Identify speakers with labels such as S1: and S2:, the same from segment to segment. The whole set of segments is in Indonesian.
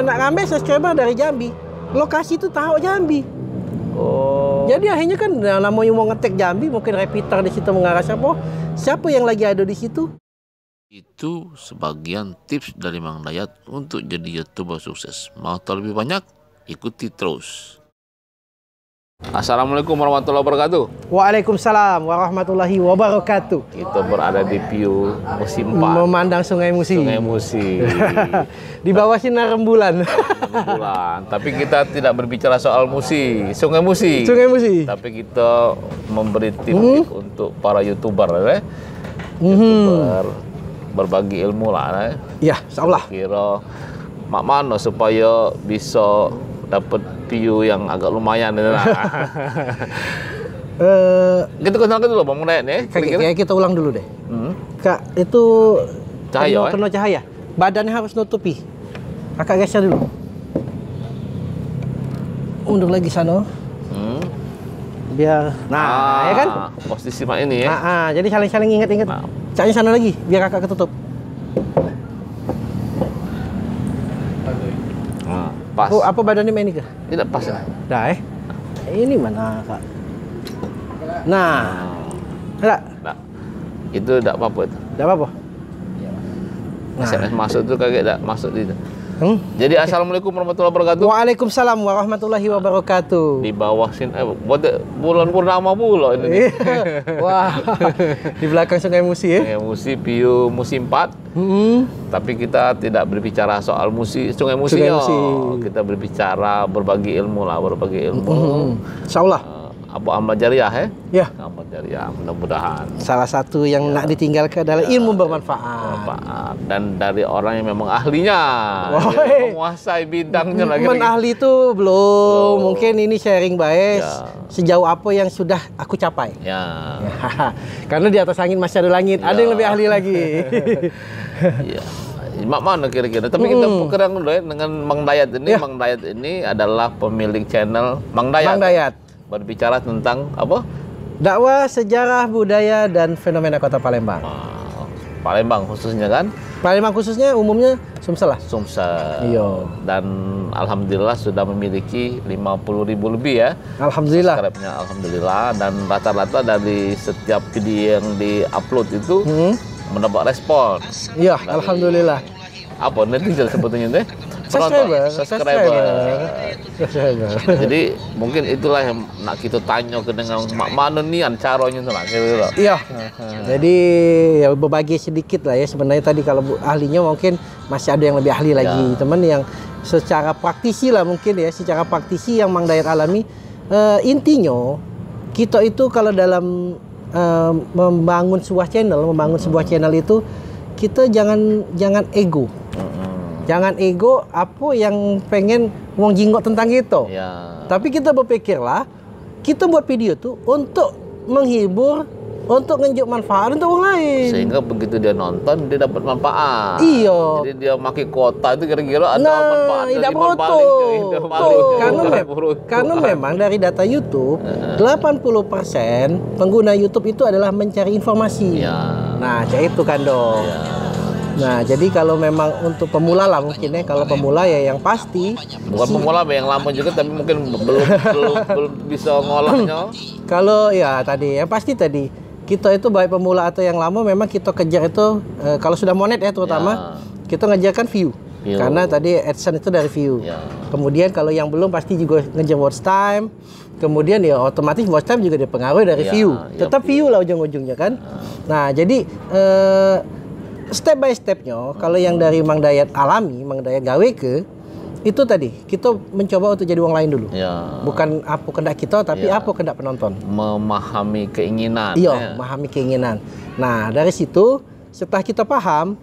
S1: nak ngambil subscriber dari Jambi. Lokasi itu tahu Jambi.
S2: Oh.
S1: Jadi akhirnya kan namanya mau ngetek Jambi, mungkin repeater di situ mengarah siapa yang lagi ada di situ.
S2: Itu sebagian tips dari Mang Dayat untuk jadi YouTuber sukses. Mau tahu lebih banyak? Ikuti terus. Assalamualaikum warahmatullahi wabarakatuh.
S1: Waalaikumsalam warahmatullahi wabarakatuh.
S2: Kita berada di view musim 4.
S1: Memandang Sungai Musi.
S2: Sungai Musi.
S1: Di bawah sinar rembulan.
S2: Tapi kita tidak berbicara soal Musi, Sungai Musi.
S1: Sungai Musi.
S2: Tapi kita memberi tips untuk para YouTuber, YouTuber berbagi ilmu lah.
S1: Ya, insyaallah.
S2: Kira mak mana supaya bisa dapat view yang agak lumayan Kita kenalkan dulu Bang Dayat nih.
S1: Kayak kita ulang dulu deh. Kak, itu
S2: cahaya,
S1: penuh cahaya. Badannya harus nutupi. Kakak geser dulu. Undur lagi sana. Biar ya kan?
S2: Posisi mak ini ya.
S1: Jadi saling ingat-ingat. Caknya sana lagi biar kakak ketutup.
S2: Pas.
S1: Apa badannya ini kah?
S2: Tidak pas ya.
S1: Dah Ini mana kak? Nah. Enggak.
S2: Nah. Itu tidak apa-apa itu.
S1: Tidak apa-apa.
S2: SMS masuk tu kaget tak masuk di itu. Jadi assalamualaikum warahmatullahi wabarakatuh.
S1: Waalaikumsalam warahmatullahi wabarakatuh.
S2: Di bawah sini bulan purnama pula ini.
S1: Wah. Di belakang Sungai Musi ya.
S2: Sungai Musi view musim 4. Tapi kita tidak berbicara soal Sungai Musi. Kita berbicara berbagi ilmu lah, berbagi ilmu.
S1: Insyaallah.
S2: Abu amal jariah
S1: ya.
S2: Amal jariah mudah-mudahan.
S1: Salah satu yang nak ditinggalkan adalah ilmu bermanfaat.
S2: Dan dari orang yang memang ahlinya, menguasai bidangnya lagi.
S1: Ahli itu belum. Mungkin ini sharing baik. Sejauh apa yang sudah aku capai. Karena di atas angin masih ada langit. Ada yang lebih ahli lagi.
S2: Mak mana kira-kira? Tapi kita perkenalkan dulu ya dengan Mang Dayat ini. Mang Dayat ini adalah pemilik channel Mang Dayat. Berbicara tentang apa?
S1: Dakwah, sejarah, budaya, dan fenomena kota Palembang.
S2: Palembang khususnya kan?
S1: Palembang khususnya umumnya Sumsel lah.
S2: Sumsel.
S1: Iya.
S2: Dan alhamdulillah sudah memiliki 50.000 lebih ya.
S1: Alhamdulillah.
S2: Subscribe-nya alhamdulillah. Dan rata-rata dari setiap video yang di-upload itu mendapat respon.
S1: Iya, alhamdulillah.
S2: Apa netizen sebetulnya deh?
S1: Subscriber.
S2: Jadi mungkin itulah yang nak kita tanya ke dengan mak mana nian caranya tu lah kira-kira.
S1: Iya. Jadi ya berbagi sedikit lah ya sebenarnya tadi kalau ahlinya mungkin masih ada yang lebih ahli lagi. Teman yang secara praktisi lah mungkin ya, secara praktisi yang Mang Dayat alami intinya kita itu kalau dalam membangun sebuah channel itu kita jangan ego. Jangan ego apa yang pengen wong jingok tentang kita. Tapi kita berpikirlah, kita buat video tuh untuk menghibur, untuk nunjuk manfaat untuk orang lain.
S2: Sehingga begitu dia nonton, dia dapat manfaat.
S1: Iya.
S2: Jadi dia pakai kuota itu kira-kira ada manfaat.
S1: Tidak karena memang dari data YouTube, 80% pengguna YouTube itu adalah mencari informasi. Nah, kayak itu kan dong. Nah, jadi kalau memang untuk pemula lah mungkin ya, kalau pemula ya yang pasti.
S2: Bukan pemula, yang lama juga tapi mungkin belum bisa ngolahnya.
S1: Kalau ya tadi, yang pasti tadi kita itu baik pemula atau yang lama memang kita kejar itu kalau sudah monet ya terutama kita ngejarkan view. Karena tadi AdSense itu dari view. Kemudian kalau yang belum pasti juga ngejar watch time. Kemudian ya otomatis watch time juga dipengaruhi dari view. Tetap view lah ujung-ujungnya kan. Nah, jadi step by stepnya kalau yang dari Mang Dayat alami, Mang Dayat gawe itu tadi kita mencoba untuk jadi orang lain dulu. Bukan apa kehendak kita tapi apa kehendak penonton.
S2: Memahami keinginan.
S1: Memahami keinginan. Nah, dari situ setelah kita paham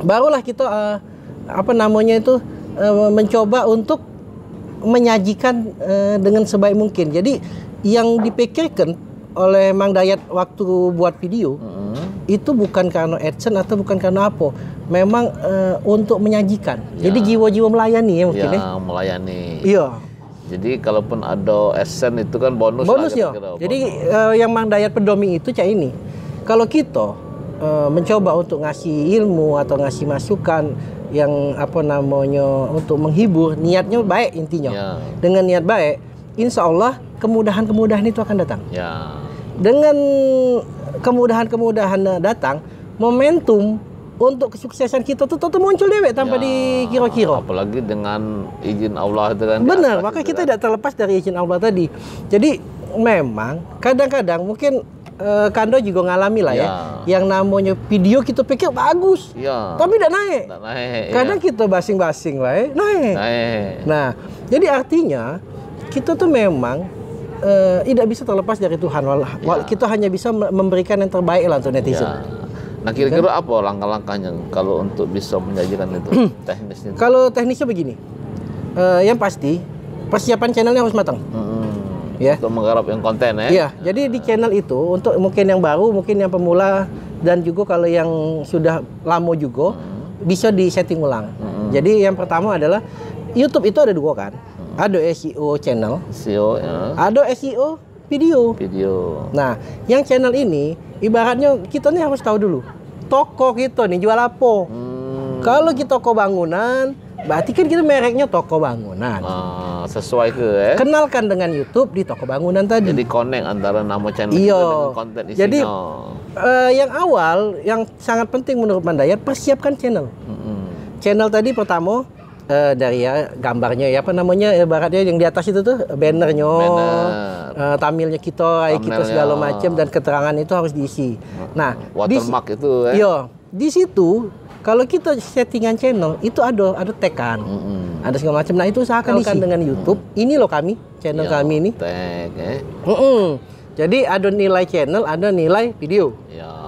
S1: barulah kita mencoba untuk menyajikan dengan sebaik mungkin. Jadi yang dipikirkan oleh Mang Dayat waktu buat video itu bukan karena AdSense atau bukan karena apa, memang untuk menyajikan. Jadi jiwa-jiwa melayani ya mungkin ya.
S2: Melayani.
S1: Iya.
S2: Jadi kalaupun ada AdSense itu kan bonus
S1: ya. Jadi yang Mang Dayat pedomi itu kayak ini. Kalau kita mencoba untuk ngasih ilmu atau ngasih masukan yang apa namanya untuk menghibur, niatnya baik intinya.
S2: Ya.
S1: Dengan niat baik, insya Allah kemudahan-kemudahan itu akan datang.
S2: Ya.
S1: Dengan kemudahan-kemudahan datang, momentum untuk kesuksesan kita tuh tentu muncul dewek tanpa dikira-kira.
S2: Apalagi dengan izin Allah itu kan.
S1: Benar, maka kita tidak terlepas dari izin Allah tadi. Jadi memang kadang-kadang mungkin Kando juga ngalami lah ya. Yang namanya video kita pikir bagus, tapi tidak naik. Kadang kita basing-basing lah naik. Nah, jadi artinya kita tuh memang tidak bisa terlepas dari Tuhan. Kita hanya bisa memberikan yang terbaik lah untuk netizen.
S2: Nah, kira-kira apa langkah-langkahnya kalau untuk bisa menyajikan itu teknisnya?
S1: Kalau teknisnya begini, yang pasti persiapan channelnya harus matang. Ya.
S2: Untuk menggarap yang konten ya.
S1: Iya, jadi di channel itu untuk mungkin yang baru, mungkin yang pemula dan juga kalau yang sudah lama juga bisa di-setting ulang. Jadi yang pertama adalah YouTube itu ada dua kan. Ada SEO channel,
S2: SEO ya.
S1: ada SEO video. Nah, yang channel ini ibaratnya kita nih harus tahu dulu toko kita nih jual apa. Kalau kita toko bangunan, berarti kan kita mereknya toko bangunan.
S2: Sesuai ke
S1: kenalkan dengan YouTube di toko bangunan tadi.
S2: Jadi connect antara nama channel dengan konten isinya.
S1: Jadi yang awal yang sangat penting menurut Mandayat, persiapkan channel. Channel tadi pertama dari ya gambarnya ya apa namanya ibaratnya yang di atas itu tuh bannernya, thumbnailnya kita segala macam dan keterangan itu harus diisi. Nah,
S2: watermark itu
S1: di situ kalau kita settingan channel itu ada tag kan, ada segala macam. Nah itu usahakan dengan YouTube. Ini loh kami, channel kami ini.
S2: Tag,
S1: Jadi ada nilai channel, ada nilai video.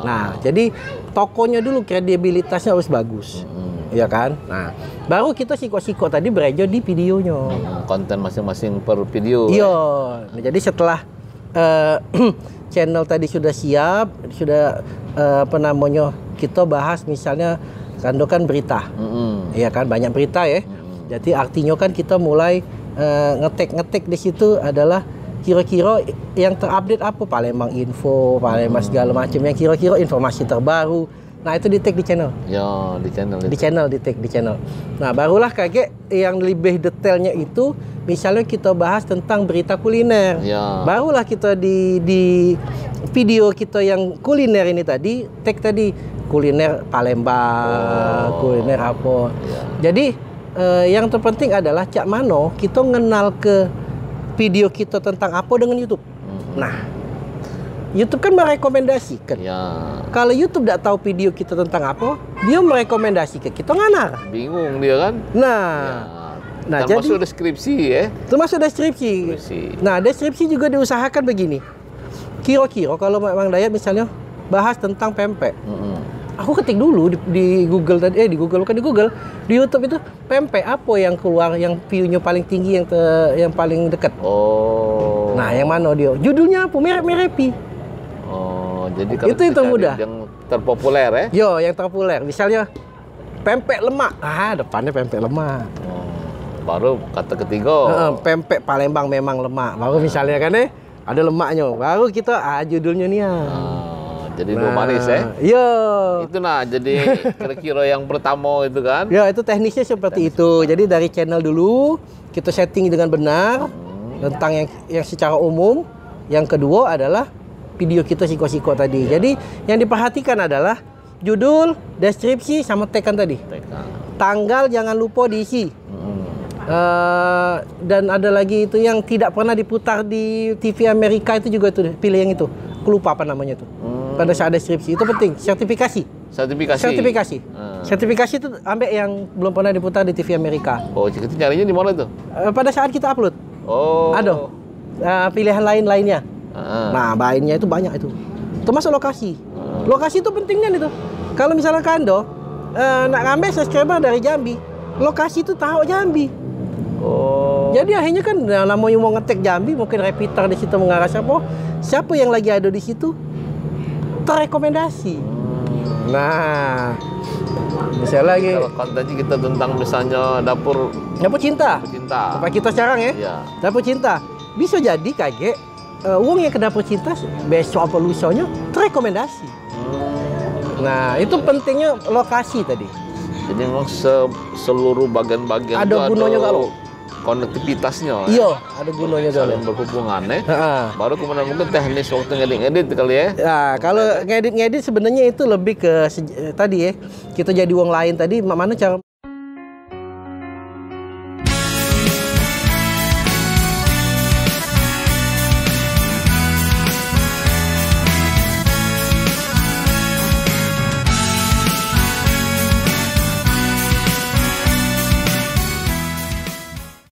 S1: Nah jadi tokonya dulu kredibilitasnya harus bagus, ya kan. Nah baru kita siko-siko tadi berejo di videonya.
S2: Konten masing-masing per video.
S1: Iya. Nah, jadi setelah channel tadi sudah siap, sudah apa namanya kita bahas misalnya Kando kan berita, ya kan banyak berita ya. Jadi artinya kan kita mulai ngetek di situ adalah kira-kira yang terupdate apa, Palembang Info, Palembang segala macam yang kira-kira informasi terbaru. Nah itu di tag di channel.
S2: Ya di channel.
S1: Di tag di channel. Nah barulah kayak yang lebih detailnya itu, misalnya kita bahas tentang berita kuliner. Barulah kita di video kita yang kuliner ini tadi tag tadi. Kuliner Palembang, kuliner apa. Jadi yang terpenting adalah cak mano kita ngenal ke video kita tentang apa dengan YouTube. Nah, YouTube kan merekomendasikan. Kalau YouTube tidak tahu video kita tentang apa, dia merekomendasikan kita nganar.
S2: Bingung dia kan?
S1: Nah
S2: termasuk deskripsi ya?
S1: Termasuk deskripsi. Nah, deskripsi juga diusahakan begini. Kira-kira kalau Bang Dayat misalnya bahas tentang pempek. Aku ketik dulu di Google tadi, di YouTube itu pempek apa yang keluar yang view-nya paling tinggi yang paling dekat. Nah, yang mana dia? Judulnya apa? Merek-merepi.
S2: Jadi kalau
S1: itu mudah.
S2: Yang terpopuler ya?
S1: Yang terpopuler. Misalnya pempek lemak. Depannya pempek lemak.
S2: Baru kata ketiga.
S1: Pempek Palembang memang lemak. Baru misalnya kan ada lemaknya. Baru kita judulnya nih ya.
S2: Jadi dua manis ya?
S1: Iya.
S2: Itu jadi kira-kira yang pertama itu kan?
S1: Ya itu teknisnya seperti itu. Jadi dari channel dulu kita setting dengan benar tentang yang secara umum. Yang kedua adalah video kita siko-siko tadi. Jadi yang diperhatikan adalah judul, deskripsi sama tag-an tadi. Tanggal jangan lupa diisi. Dan ada lagi itu yang tidak pernah diputar di TV Amerika itu juga tuh pilih yang itu. Aku lupa apa namanya tuh. Pada saat deskripsi itu penting. Sertifikasi. Sertifikasi itu ambil yang belum pernah diputar di TV Amerika.
S2: Itu nyarinya di mana itu?
S1: Pada saat kita upload. Ada pilihan lainnya. Nah, lainnya itu banyak itu. Termasuk lokasi. Lokasi itu penting kan itu. Kalau misalnya Kando nak ngambil subscriber dari Jambi, lokasi itu tahu Jambi. Jadi akhirnya kan namanya mau ngetek Jambi, mungkin repeater di situ mengarah siapa yang lagi ada di situ terrekomendasi. Nah, misalnya lagi
S2: kalau kontennya kita tentang misalnya dapur
S1: cinta. Apa kita sekarang ya? Dapur cinta. Bisa jadi kayak uang yang ke dapur cinta besok apa lusanya terrekomendasi. Nah, itu pentingnya lokasi tadi.
S2: Jadi memang seluruh bagian-bagian
S1: Ada
S2: itu
S1: gunanya
S2: ada
S1: kalau
S2: konektivitasnya.
S1: iya, ada gunanya
S2: Saling
S1: kalau.
S2: berhubungan ya.
S1: Heeh.
S2: Baru kemudian mungkin teknis waktu ngedit kali ya.
S1: Nah, kalau ngedit sebenarnya itu lebih ke tadi ya. Kita jadi wong lain tadi, mana cara